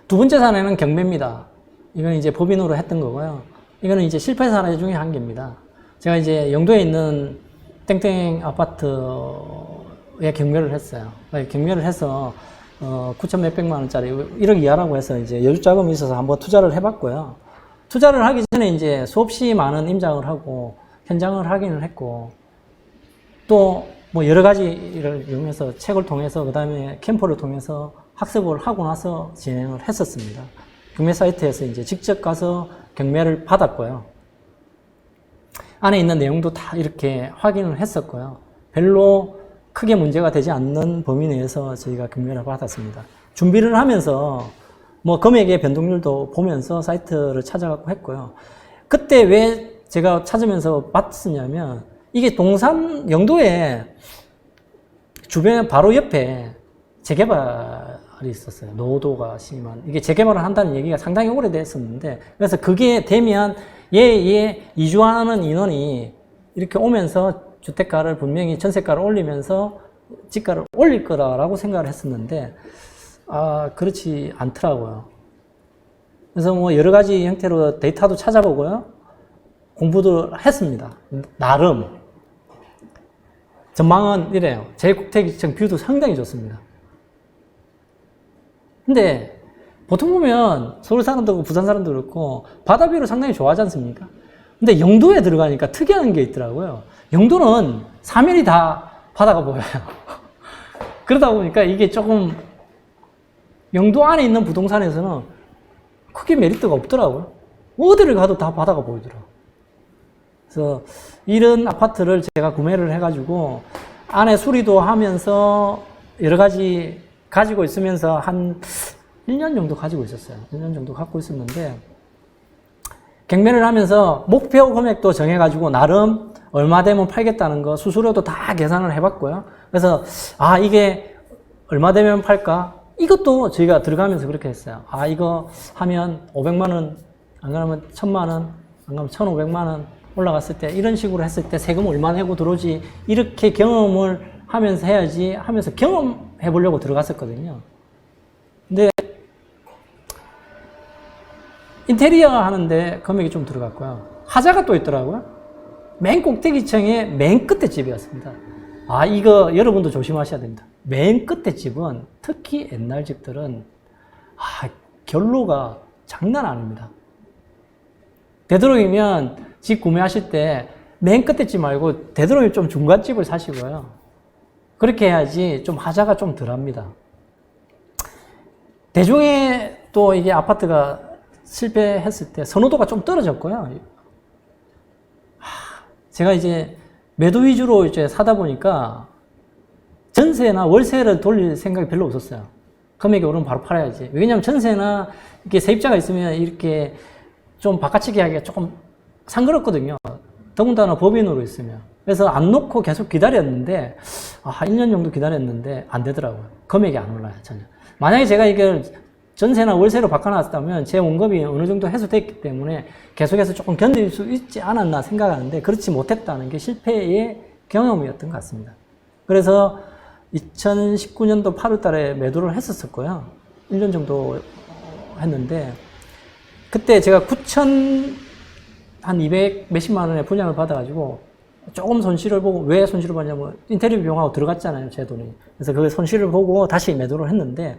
두 번째 사례는 경매입니다. 이건 이제 법인으로 했던 거고요. 이거는 이제 실패 사례 중에 한 개입니다. 제가 이제 영도에 있는 땡땡 아파트에 경매를 했어요. 경매를 해서 9천 몇백만 원짜리 1억 이하라고 해서 이제 여주자금이 있어서 한번 투자를 해봤고요. 투자를 하기 전에 이제 수없이 많은 임장을 하고 현장을 확인을 했고 또 뭐 여러 가지를 이용해서 책을 통해서 그 다음에 캠프를 통해서 학습을 하고 나서 진행을 했었습니다. 경매 사이트에서 이제 직접 가서 경매를 받았고요. 안에 있는 내용도 다 이렇게 확인을 했었고요. 별로 크게 문제가 되지 않는 범위 내에서 저희가 경매를 받았습니다. 준비를 하면서 뭐 금액의 변동률도 보면서 사이트를 찾아가고 했고요. 그때 왜 제가 찾으면서 봤었냐면 이게 동산 영도에 주변 바로 옆에 재개발이 있었어요. 노도가 심한. 이게 재개발을 한다는 얘기가 상당히 오래됐었는데 그래서 그게 되면 이주하는 인원이 이렇게 오면서 주택가를 분명히 전세가를 올리면서 집가를 올릴 거라고 생각을 했었는데 그렇지 않더라고요. 그래서 뭐 여러 가지 형태로 데이터도 찾아보고요. 공부도 했습니다. 나름. 전망은 이래요. 제 국택지층 뷰도 상당히 좋습니다. 근데 보통 보면 서울 사람도 부산 사람도 그렇고 바다 뷰를 상당히 좋아하지 않습니까? 근데 영도에 들어가니까 특이한 게 있더라고요. 영도는 사면이 다 바다가 보여요. 그러다 보니까 이게 조금 영도 안에 있는 부동산에서는 크게 메리트가 없더라고요. 어디를 가도 다 바다가 보이더라고요. 그래서 이런 아파트를 제가 구매를 해가지고 안에 수리도 하면서 여러 가지 가지고 있으면서 한 1년 정도 가지고 있었어요. 1년 정도 갖고 있었는데 경매를 하면서 목표 금액도 정해가지고 나름 얼마 되면 팔겠다는 거 수수료도 다 계산을 해봤고요. 그래서 이게 얼마 되면 팔까? 이것도 저희가 들어가면서 그렇게 했어요. 이거 하면 500만 원, 안 그러면 1000만 원, 안 그러면 1500만 원 올라갔을 때 이런 식으로 했을 때 세금 얼마 내고 들어오지 이렇게 경험을 하면서 해야지 하면서 경험해 보려고 들어갔었거든요. 근데 인테리어 하는데 금액이 좀 들어갔고요. 하자가 또 있더라고요. 맨 꼭대기층에 맨 끝에 집이었습니다. 이거 여러분도 조심하셔야 됩니다. 맨 끝에 집은 특히 옛날 집들은 결로가 장난 아닙니다. 되도록이면 집 구매하실 때 맨 끝에 집 말고 되도록이면 좀 중간집을 사시고요. 그렇게 해야지 좀 하자가 좀 덜합니다. 대중에 또 이게 아파트가 실패했을 때 선호도가 좀 떨어졌고요. 제가 이제 매도 위주로 이제 사다 보니까 전세나 월세를 돌릴 생각이 별로 없었어요. 금액이 오르면 바로 팔아야지. 왜냐하면 전세나 이렇게 세입자가 있으면 이렇게 좀 바꿔치기 하기가 조금 상그럽거든요. 더군다나 법인으로 있으면. 그래서 안 놓고 계속 기다렸는데, 1년 정도 기다렸는데 안 되더라고요. 금액이 안 올라요, 전혀. 만약에 제가 이걸 전세나 월세로 바꿔놨다면 제 원금이 어느 정도 해소됐기 때문에 계속해서 조금 견딜 수 있지 않았나 생각하는데 그렇지 못했다는 게 실패의 경험이었던 것 같습니다. 그래서 2019년도 8월 달에 매도를 했었고요. 1년 정도 했는데 그때 제가 9,200 몇십만 원의 분양을 받아가지고 조금 손실을 보고 왜 손실을 봤냐면 인테리어 비용하고 들어갔잖아요, 제 돈이. 그래서 그 손실을 보고 다시 매도를 했는데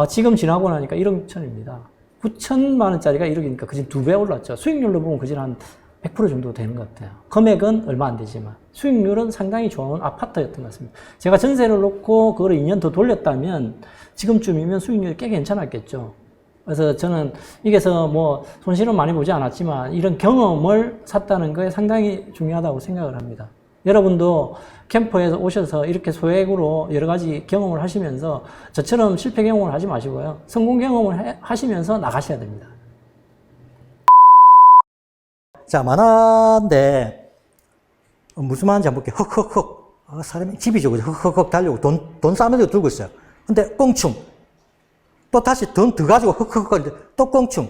지금 지나고 나니까 1억 6천입니다. 9천만 원짜리가 1억이니까 그진 2배 올랐죠. 수익률로 보면 그진 한 100% 정도 되는 것 같아요. 금액은 얼마 안 되지만 수익률은 상당히 좋은 아파트였던 것 같습니다. 제가 전세를 놓고 그거를 2년 더 돌렸다면 지금쯤이면 수익률이 꽤 괜찮았겠죠. 그래서 저는 이게서 뭐 손실은 많이 보지 않았지만 이런 경험을 샀다는 거에 상당히 중요하다고 생각을 합니다. 여러분도 캠프에서 오셔서 이렇게 소액으로 여러 가지 경험을 하시면서 저처럼 실패 경험을 하지 마시고요. 성공 경험을 하시면서 나가셔야 됩니다. 자, 만화인데 무슨 말인지 한번 볼게요. 헉헉헉. 사람이 집이죠. 헉헉헉 달려고 돈 싸매도 들고 있어요. 근데 껑충. 또 다시 돈 더 가지고 헉헉헉 또 껑충.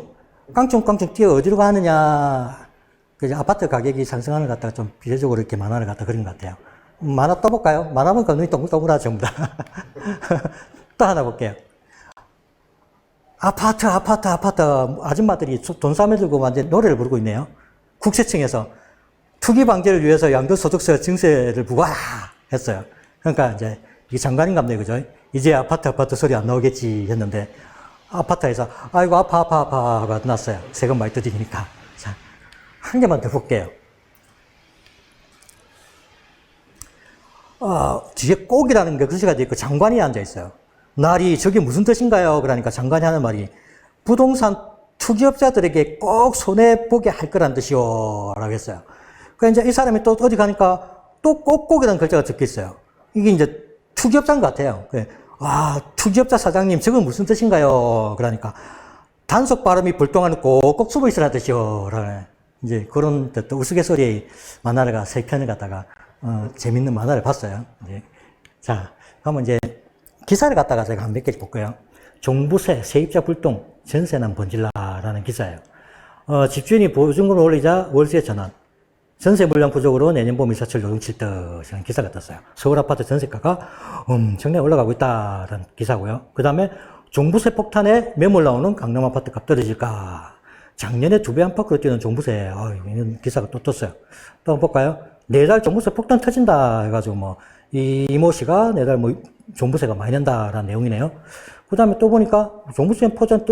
깡충깡충 뛰어 어디로 가느냐. 그 아파트 가격이 상승하는 것 같다가 좀 비례적으로 이렇게 만화를 갖다 그린 것 같아요. 만화 떠볼까요? 만화 보니까 눈이 동글동글하죠, 전부 다. 또 하나 볼게요. 아파트, 아파트, 아파트. 아줌마들이 돈 싸매 들고 완전 노래를 부르고 있네요. 국세청에서 투기 방지를 위해서 양도소득세 증세를 부과하라 했어요. 그러니까 이제 이게 장관인갑네, 그죠? 이제 아파트, 아파트 소리 안 나오겠지 했는데 아파트에서 아이고, 아파, 아파, 아파가 났어요. 세금 많이 뜯으니까. 자, 한 개만 더 볼게요. 뒤에 꼭이라는 게 글씨가 되어 있고 장관이 앉아 있어요. 날이 저게 무슨 뜻인가요? 그러니까 장관이 하는 말이 부동산 투기업자들에게 꼭 손해보게 할 거란 뜻이요. 라고 했어요. 그러니까 이제 이 사람이 또 어디 가니까 또 꼭이라는 글자가 적혀 있어요. 이게 이제 투기업자인 것 같아요. 투기업자 사장님, 저건 무슨 뜻인가요? 그러니까 단속 발음이 불똥하는 꼭꼭 숨어 있으라 뜻이요. 라고 이제 그런 또 우스갯소리의 만화가 세 편을 갖다가 재밌는 만화를 봤어요. 이제. 자, 그러면 이제 기사를 갖다가 제가 한 몇 개씩 볼게요. 종부세, 세입자 불통, 전세난 번질라라는 기사예요. 집주인이 보증금을 올리자 월세 전환. 전세 물량 부족으로 내년 봄 이사철 요동칠 듯이라는 기사가 떴어요. 서울 아파트 전세가가 엄청나게 올라가고 있다라는 기사고요. 그 다음에 종부세 폭탄에 매물 나오는 강남 아파트 값 떨어질까. 작년에 2배 안팎으로 뛰는 종부세. 이런 기사가 또 떴어요. 또 한번 볼까요? 내달 종부세 폭탄 터진다 해가지고 이모 씨가 내달 종부세가 많이 낸다라는 내용이네요. 그 다음에 또 보니까 종부세 포장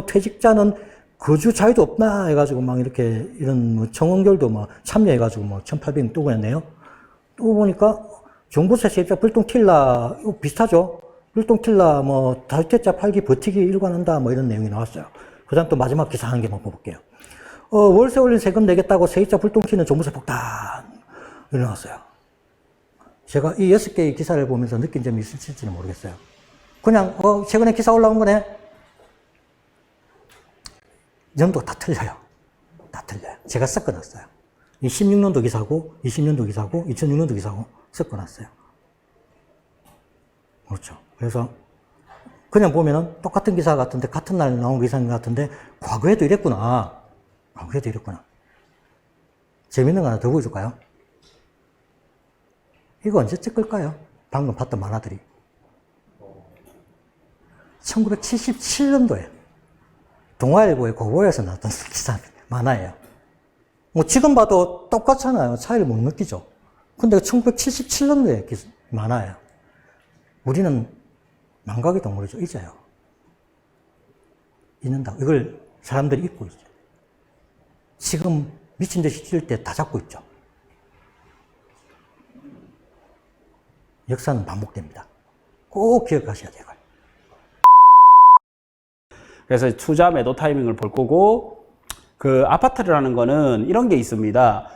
퇴직자는 거주 자유도 없나 해가지고 이렇게 이런 청원결도 참여해가지고 1,800명 또 그랬네요. 또 보니까 종부세 세입자 불똥 틸라 이거 비슷하죠. 불똥 틸라 다주택자 팔기 버티기 일관한다 이런 내용이 나왔어요. 그 다음 또 마지막 기사 한 개만 볼게요. 월세 올린 세금 내겠다고 세입자 불똥 튀는 종부세 폭탄 일어났어요. 제가 이 6개의 기사를 보면서 느낀 점이 있을지는 모르겠어요. 그냥 최근에 기사 올라온 거네. 연도 다 틀려요. 다 틀려요. 제가 섞어놨어요. 16년도 기사고 20년도 기사고 2006년도 기사고 섞어놨어요. 그렇죠. 그래서 그냥 보면은 똑같은 기사 같은데 같은 날 나온 기사인 것 같은데 과거에도 이랬구나. 과거에도 이랬구나. 재밌는 거 하나 더 보여줄까요? 이거 언제 찍을까요? 방금 봤던 만화들이. 1977년도에 동아일보의 고고에서 나왔던 기사 만화예요. 지금 봐도 똑같잖아요. 차이를 못 느끼죠. 근데 1977년도에 만화예요. 우리는 망각의 동물이죠. 잊어요. 잊는다. 이걸 사람들이 잊고 있죠. 지금 미친 듯이 뛸 때 다 잡고 있죠. 역사는 반복됩니다. 꼭 기억하셔야 돼요. 그래서 투자 매도 타이밍을 볼 거고, 그 아파트라는 거는 이런 게 있습니다.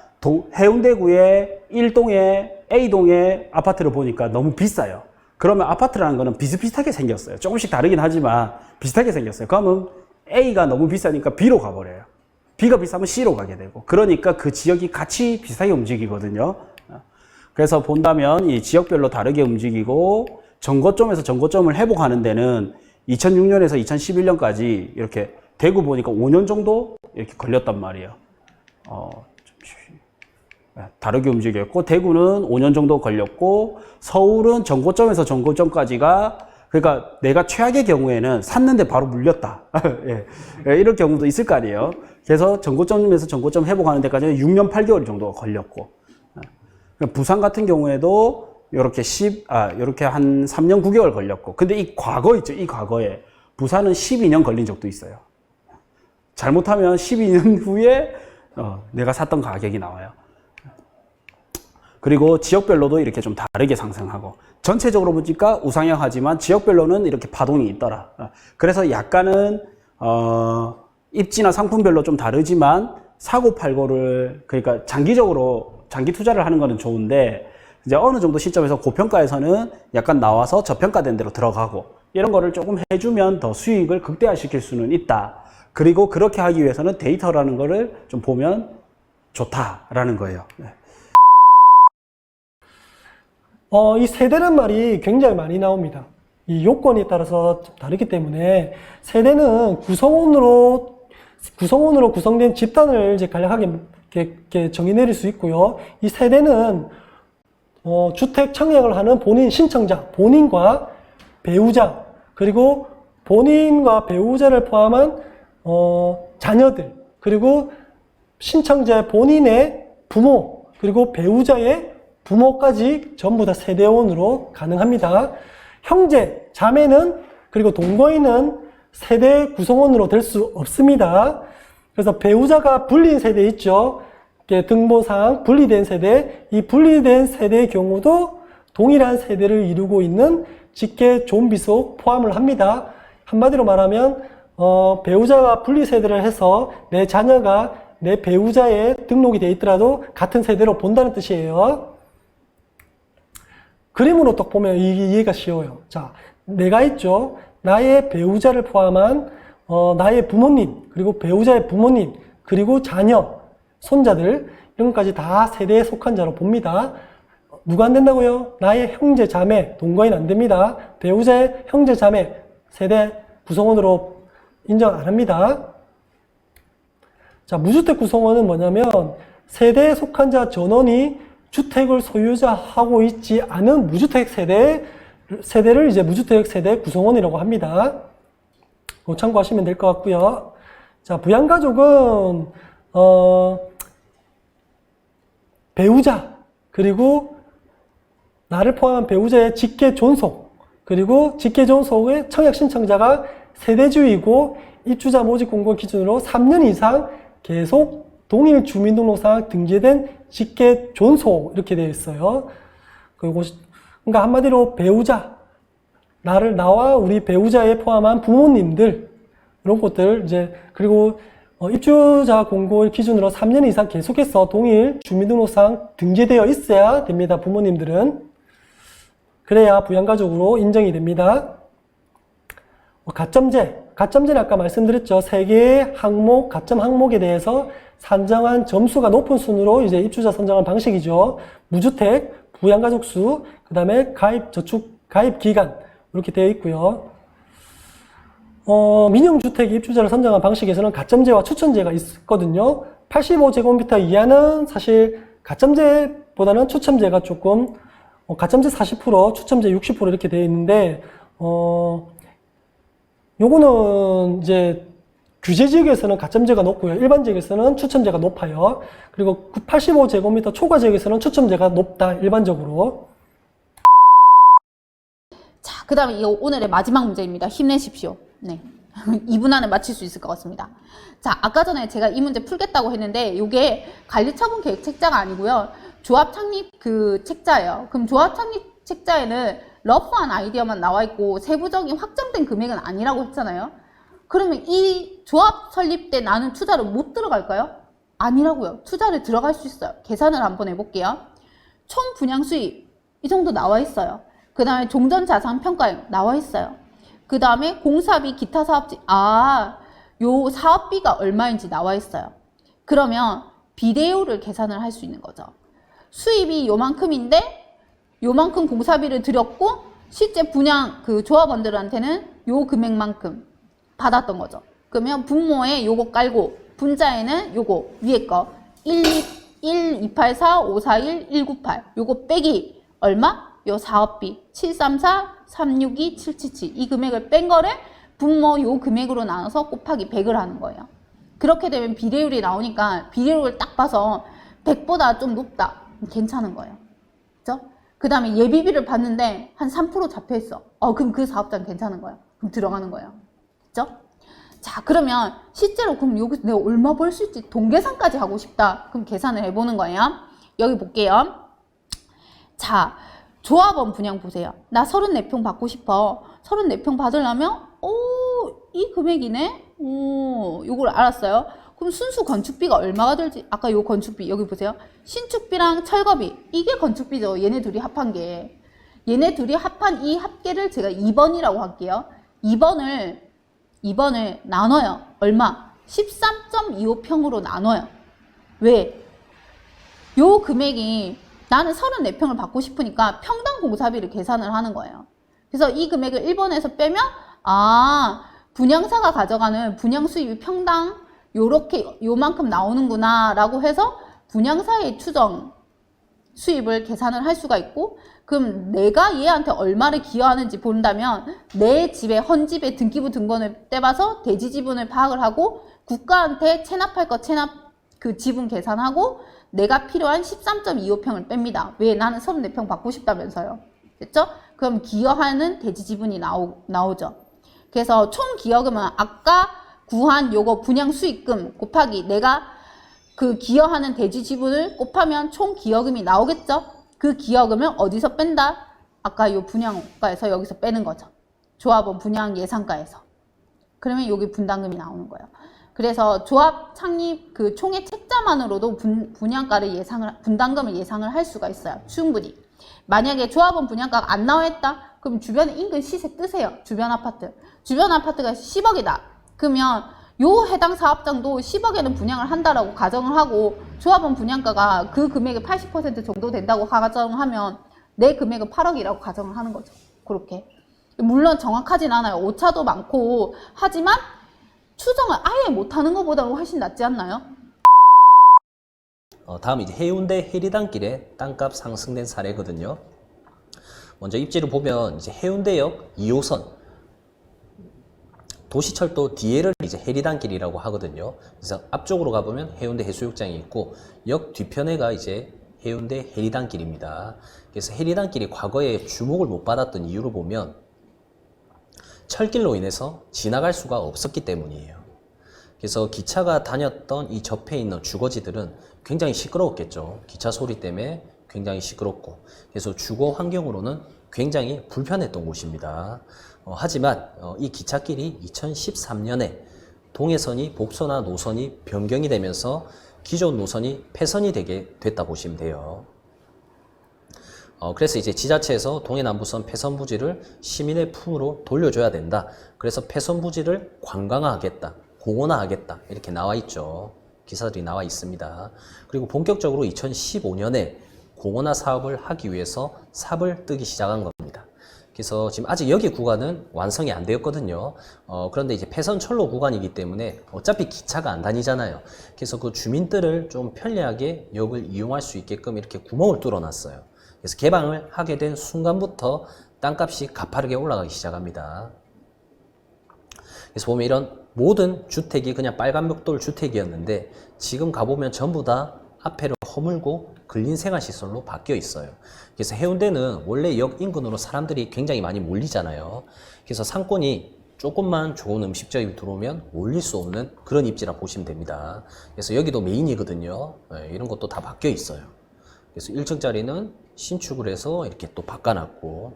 해운대구의 1동에 A동의 아파트를 보니까 너무 비싸요. 그러면 아파트라는 거는 비슷비슷하게 생겼어요. 조금씩 다르긴 하지만 비슷하게 생겼어요. 그러면 A가 너무 비싸니까 B로 가버려요. B가 비싸면 C로 가게 되고, 그러니까 그 지역이 같이 비슷하게 움직이거든요. 그래서 본다면 이 지역별로 다르게 움직이고, 전고점에서 전고점을 회복하는 데는 2006년에서 2011년까지 이렇게 대구 보니까 5년 정도 이렇게 걸렸단 말이에요. 다르게 움직였고, 대구는 5년 정도 걸렸고, 서울은 전고점에서 전고점까지가, 그러니까 내가 최악의 경우에는 샀는데 바로 물렸다. 예, 이런 경우도 있을 거 아니에요. 그래서 전고점에서 전고점 회복하는 데까지는 6년 8개월 정도가 걸렸고, 부산 같은 경우에도 이렇게 이렇게 한 3년 9개월 걸렸고, 근데 이 과거 있죠. 이 과거에 부산은 12년 걸린 적도 있어요. 잘못하면 12년 후에 내가 샀던 가격이 나와요. 그리고 지역별로도 이렇게 좀 다르게 상승하고, 전체적으로 보니까 우상향하지만 지역별로는 이렇게 파동이 있더라. 그래서 약간은 입지나 상품별로 좀 다르지만 사고팔고를, 그러니까 장기 투자를 하는 거는 좋은데, 이제 어느 정도 시점에서 고평가에서는 약간 나와서 저평가된 대로 들어가고, 이런 거를 조금 해주면 더 수익을 극대화시킬 수는 있다. 그리고 그렇게 하기 위해서는 데이터라는 거를 좀 보면 좋다라는 거예요. 네. 이 세대란 말이 굉장히 많이 나옵니다. 이 요건에 따라서 다르기 때문에 세대는 구성원으로 구성된 집단을 이제 간략하게 이렇게 정의 내릴 수 있고요. 이 세대는 주택 청약을 하는 본인 신청자, 본인과 배우자, 그리고 본인과 배우자를 포함한 자녀들, 그리고 신청자 본인의 부모, 그리고 배우자의 부모까지 전부 다 세대원으로 가능합니다. 형제, 자매는, 그리고 동거인은 세대 구성원으로 될 수 없습니다. 그래서 배우자가 분리된 세대 있죠. 등본상 분리된 세대, 이 분리된 세대의 경우도 동일한 세대를 이루고 있는 직계 존비속 포함을 합니다. 한마디로 말하면 배우자가 분리 세대를 해서 내 자녀가 내 배우자에 등록이 되어 있더라도 같은 세대로 본다는 뜻이에요. 그림으로 딱 보면 이해가 쉬워요. 자, 내가 있죠. 나의 배우자를 포함한 나의 부모님, 그리고 배우자의 부모님, 그리고 자녀, 손자들, 이런 것까지 다 세대에 속한 자로 봅니다. 누가 안 된다고요? 나의 형제, 자매, 동거인 안 됩니다. 배우자의 형제, 자매, 세대 구성원으로 인정 안 합니다. 자, 무주택 구성원은 뭐냐면 세대에 속한 자 전원이 주택을 소유자하고 있지 않은 무주택 세대를 이제 무주택 세대 구성원이라고 합니다. 그거 참고하시면 될 것 같고요. 자, 부양가족은 배우자, 그리고 나를 포함한 배우자의 직계 존속, 그리고 직계 존속의 청약 신청자가 세대주이고 입주자 모집 공고 기준으로 3년 이상 계속 동일 주민등록상 등재된 직계 존속, 이렇게 되어 있어요. 그러니까 한마디로 배우자, 나와 우리 배우자에 포함한 부모님들, 이런 것들, 이제, 그리고 입주자 공고 기준으로 3년 이상 계속해서 동일 주민등록상 등재되어 있어야 됩니다. 부모님들은. 그래야 부양가족으로 인정이 됩니다. 가점제는 아까 말씀드렸죠. 3개의 항목, 가점 항목에 대해서 산정한 점수가 높은 순으로 이제 입주자 선정한 방식이죠. 무주택, 부양가족 수, 그 다음에 가입 기간, 이렇게 되어 있고요. 민영주택 입주자를 선정한 방식에서는 가점제와 추천제가 있거든요. 85제곱미터 이하는 사실 가점제보다는 추첨제가 조금, 가점제 40%, 추첨제 60% 이렇게 되어 있는데, 요거는 이제 규제지역에서는 가점제가 높고요. 일반 지역에서는 추첨제가 높아요. 그리고 85제곱미터 초과 지역에서는 추첨제가 높다, 일반적으로. 자, 그 다음에 이거 오늘의 마지막 문제입니다. 힘내십시오. 네. 2분 안에 맞힐 수 있을 것 같습니다. 자, 아까 전에 제가 이 문제 풀겠다고 했는데, 이게 관리처분 계획 책자가 아니고요. 조합 창립 그 책자예요. 그럼 조합 창립 책자에는 러프한 아이디어만 나와 있고, 세부적인 확정된 금액은 아니라고 했잖아요. 그러면 이 조합 설립 때 나는 투자를 못 들어갈까요? 아니라고요. 투자를 들어갈 수 있어요. 계산을 한번 해볼게요. 총 분양 수입, 이 정도 나와 있어요. 그 다음에 종전자산평가액 나와 있어요. 그 다음에 공사비, 기타 사업비, 요 사업비가 얼마인지 나와 있어요. 그러면 비대요를 계산을 할 수 있는 거죠. 수입이 요만큼인데 요만큼 공사비를 들였고 실제 분양 그 조합원들한테는 요 금액만큼 받았던 거죠. 그러면 분모에 요거 깔고 분자에는 요거 위에 거 1284541 198 요거 빼기 얼마? 요 사업비 734 362 777 이 금액을 뺀 거를 분모 요 금액으로 나눠서 곱하기 100을 하는 거예요. 그렇게 되면 비례율이 나오니까 비례율을 딱 봐서 100보다 좀 높다. 괜찮은 거예요. 그죠? 그 다음에 예비비를 봤는데 한 3% 잡혀 있어. 그럼 그 사업자는 괜찮은 거예요. 그럼 들어가는 거예요. 그죠? 자, 그러면 실제로 그럼 여기서 내가 얼마 벌 수 있지? 동계산까지 하고 싶다. 그럼 계산을 해보는 거예요. 여기 볼게요. 자, 조합원 분양 보세요. 나 34평 받고 싶어. 34평 받으려면 이 금액이네? 요걸 알았어요. 그럼 순수 건축비가 얼마가 들지? 아까 요 건축비 여기 보세요. 신축비랑 철거비 이게 건축비죠. 얘네 둘이 합한 게. 얘네 둘이 합한 이 합계를 제가 2번이라고 할게요. 2번을 나눠요. 얼마? 13.25평으로 나눠요. 왜? 요 금액이 나는 34평을 받고 싶으니까 평당 공사비를 계산을 하는 거예요. 그래서 이 금액을 1번에서 빼면 분양사가 가져가는 분양 수입이 평당 요만큼 나오는구나 라고 해서 분양사의 추정 수입을 계산을 할 수가 있고, 그럼 내가 얘한테 얼마를 기여하는지 본다면 내 집에 헌집에 등기부 등본을 떼봐서 대지 지분을 파악을 하고 국가한테 체납할 거 체납 그 지분 계산하고 내가 필요한 13.25평을 뺍니다. 왜? 나는 34평 받고 싶다면서요. 됐죠? 그럼 기여하는 대지 지분이 나오죠. 그래서 총 기여금은 아까 구한 요거 분양 수익금 곱하기 내가 그 기여하는 대지 지분을 곱하면 총 기여금이 나오겠죠? 그 기여금을 어디서 뺀다? 아까 요 분양가에서 여기서 빼는 거죠. 조합원 분양 예상가에서. 그러면 여기 분담금이 나오는 거예요. 그래서 조합 창립 그 총의 책자만으로도 분양가를 분담금을 예상을 할 수가 있어요. 충분히. 만약에 조합원 분양가가 안 나와 있다? 그럼 주변 인근 시세 뜨세요. 주변 아파트. 주변 아파트가 10억이다. 그러면 요 해당 사업장도 10억에는 분양을 한다라고 가정을 하고 조합원 분양가가 그 금액의 80% 정도 된다고 가정하면 내 금액은 8억이라고 가정을 하는 거죠. 그렇게. 물론 정확하진 않아요. 오차도 많고 하지만 추정을 아예 못하는 것보다는 훨씬 낫지 않나요? 다음 이제 해운대 해리단길의 땅값 상승된 사례거든요. 먼저 입지를 보면 이제 해운대역 2호선 도시철도 뒤에를 이제 해리단길이라고 하거든요. 그래서 앞쪽으로 가보면 해운대 해수욕장이 있고 역 뒤편에가 이제 해운대 해리단길입니다. 그래서 해리단길이 과거에 주목을 못 받았던 이유를 보면 철길로 인해서 지나갈 수가 없었기 때문이에요. 그래서 기차가 다녔던 이 접해 있는 주거지들은 굉장히 시끄러웠겠죠. 기차 소리 때문에 굉장히 시끄럽고 그래서 주거 환경으로는 굉장히 불편했던 곳입니다. 하지만 이 기찻길이 2013년에 동해선이 복선화 노선이 변경이 되면서 기존 노선이 폐선이 되게 됐다 보시면 돼요. 그래서 이제 지자체에서 동해남부선 폐선 부지를 시민의 품으로 돌려줘야 된다. 그래서 폐선 부지를 관광화하겠다, 공원화하겠다 이렇게 나와 있죠. 기사들이 나와 있습니다. 그리고 본격적으로 2015년에 공원화 사업을 하기 위해서 삽을 뜨기 시작한 겁니다. 그래서 지금 아직 여기 구간은 완성이 안 되었거든요. 그런데 이제 폐선철로 구간이기 때문에 어차피 기차가 안 다니잖아요. 그래서 그 주민들을 좀 편리하게 역을 이용할 수 있게끔 이렇게 구멍을 뚫어 놨어요. 그래서 개방을 하게 된 순간부터 땅값이 가파르게 올라가기 시작합니다. 그래서 보면 이런 모든 주택이 그냥 빨간 벽돌 주택이었는데 지금 가보면 전부 다 앞에를 허물고 근린 생활시설로 바뀌어 있어요. 그래서 해운대는 원래 역 인근으로 사람들이 굉장히 많이 몰리잖아요. 그래서 상권이 조금만 좋은 음식점이 들어오면 몰릴 수 없는 그런 입지라 보시면 됩니다. 그래서 여기도 메인이거든요. 이런 것도 다 바뀌어 있어요. 그래서 1층짜리는 신축을 해서 이렇게 또 바꿔놨고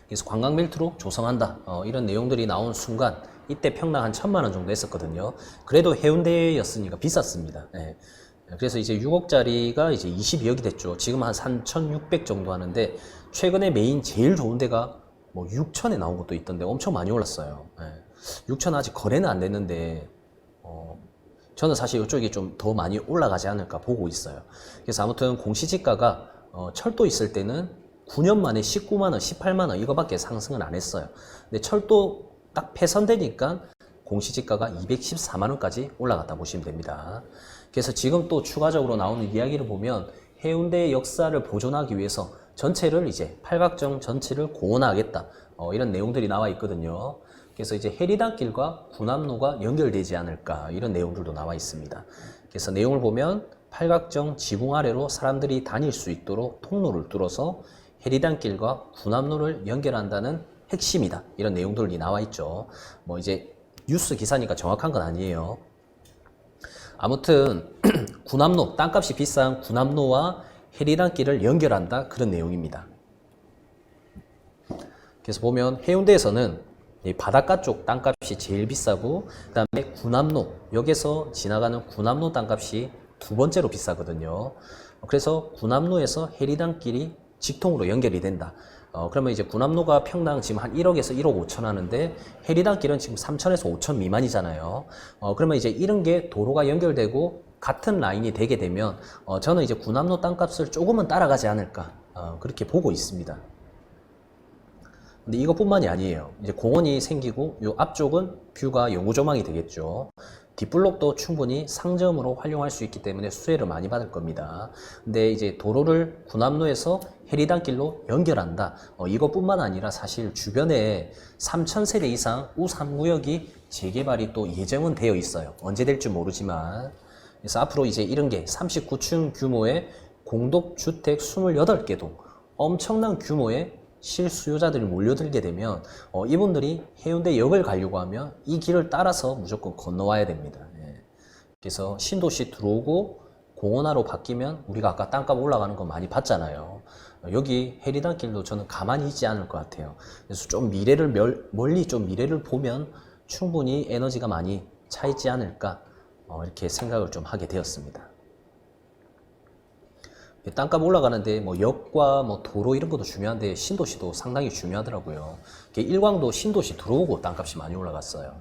그래서 관광벨트로 조성한다 이런 내용들이 나온 순간 이때 평당 한 1,000만 원 정도 했었거든요. 그래도 해운대였으니까 비쌌습니다. 그래서 이제 6억짜리가 이제 22억이 됐죠. 지금 한 3,600 정도 하는데 최근에 메인 제일 좋은 데가 뭐 6천에 나온 것도 있던데 엄청 많이 올랐어요. 6천 아직 거래는 안 됐는데 저는 사실 이쪽이 좀 더 많이 올라가지 않을까 보고 있어요. 그래서 아무튼 공시지가가 철도 있을 때는 9년 만에 19만 원, 18만 원 이거밖에 상승을 안 했어요. 근데 철도 딱 폐선되니까 공시지가가 214만 원까지 올라갔다 보시면 됩니다. 그래서 지금 또 추가적으로 나오는 이야기를 보면 해운대의 역사를 보존하기 위해서 전체를 이제 팔각정 전체를 공원화하겠다 이런 내용들이 나와 있거든요. 그래서 이제 해리단길과 군함로가 연결되지 않을까 이런 내용들도 나와 있습니다. 그래서 내용을 보면 팔각정 지붕 아래로 사람들이 다닐 수 있도록 통로를 뚫어서 해리단길과 군함로를 연결한다는 핵심이다 이런 내용들이 나와 있죠. 뭐 이제 뉴스 기사니까 정확한 건 아니에요. 아무튼 군함로, 땅값이 비싼 군함로와 해리단길을 연결한다 그런 내용입니다. 그래서 보면 해운대에서는 이 바닷가 쪽 땅값이 제일 비싸고 그 다음에 군함로, 역에서 지나가는 군함로 땅값이 두 번째로 비싸거든요. 그래서 군함로에서 해리단길이 직통으로 연결이 된다. 그러면 이제 군함로가 평당 지금 한 1억에서 1억 5천 하는데 해리단길은 지금 3천에서 5천 미만이잖아요. 그러면 이제 이런 게 도로가 연결되고 같은 라인이 되게 되면 저는 이제 군함로 땅값을 조금은 따라가지 않을까 그렇게 보고 있습니다. 근데 이것뿐만이 아니에요. 이제 공원이 생기고 이 앞쪽은 뷰가 영구조망이 되겠죠. 뒷블록도 충분히 상점으로 활용할 수 있기 때문에 수혜를 많이 받을 겁니다. 근데 이제 도로를 군함로에서 해리단길로 연결한다. 이것뿐만 아니라 사실 주변에 3,000세대 이상 우3구역이 재개발이 또 예정은 되어 있어요. 언제 될지 모르지만. 그래서 앞으로 이제 이런 게 39층 규모의 공동주택 28개도 엄청난 규모의 실수요자들이 몰려들게 되면 이분들이 해운대역을 가려고 하면 이 길을 따라서 무조건 건너와야 됩니다. 예. 그래서 신도시 들어오고 공원화로 바뀌면 우리가 아까 땅값 올라가는 거 많이 봤잖아요. 여기 해리단길도 저는 가만히 있지 않을 것 같아요. 그래서 좀 멀리 좀 미래를 보면 충분히 에너지가 많이 차 있지 않을까 이렇게 생각을 좀 하게 되었습니다. 땅값 올라가는데 뭐 역과 뭐 도로 이런 것도 중요한데 신도시도 상당히 중요하더라고요. 일광도 신도시 들어오고 땅값이 많이 올라갔어요.